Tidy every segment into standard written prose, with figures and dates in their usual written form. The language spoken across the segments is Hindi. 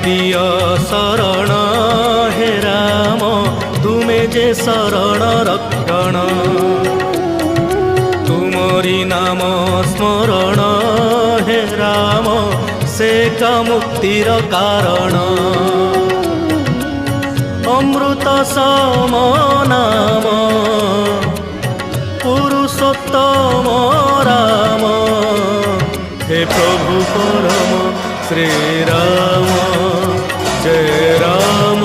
प्रिय शरण हे राम तुमे जे शरण रक्षण तुमरी नाम स्मरण हे राम से का मुक्तिर कारण अमृत सम नाम पुरुषोत्तम राम हे प्रभु परम श्री राम जय राम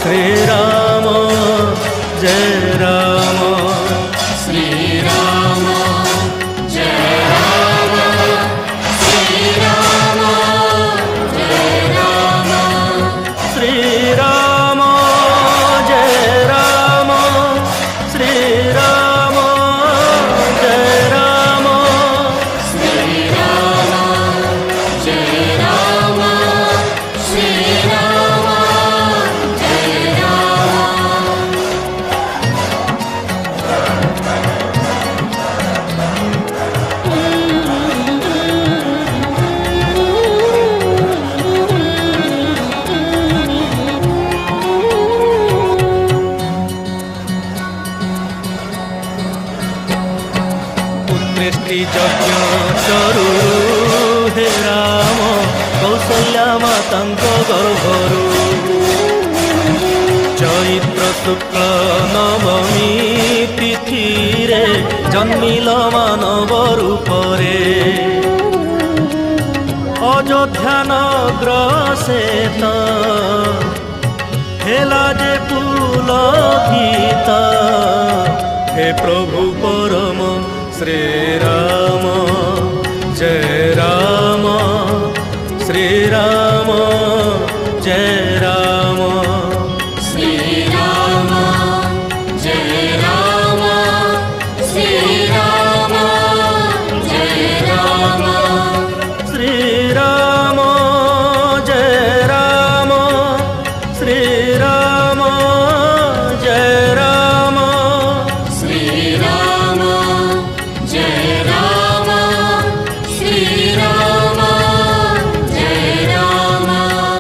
श्री राम जय राम श्री राम जय राम श्री राम जय राम श्री राम जय राम श्री राम जय राम श्री राम जय राम श्री राम जय राम पुत्रेष्टि यज्ञ चरु हे राम कौशल्या मातांक गर्भरु चैत्र शुक्ल नवमी तिथि रे जन्मिल मानव रूपरे अयोध्या नगर सेत हेला जे पुलकित हे प्रभु परम श्री राम जय राम श्री राम जय राम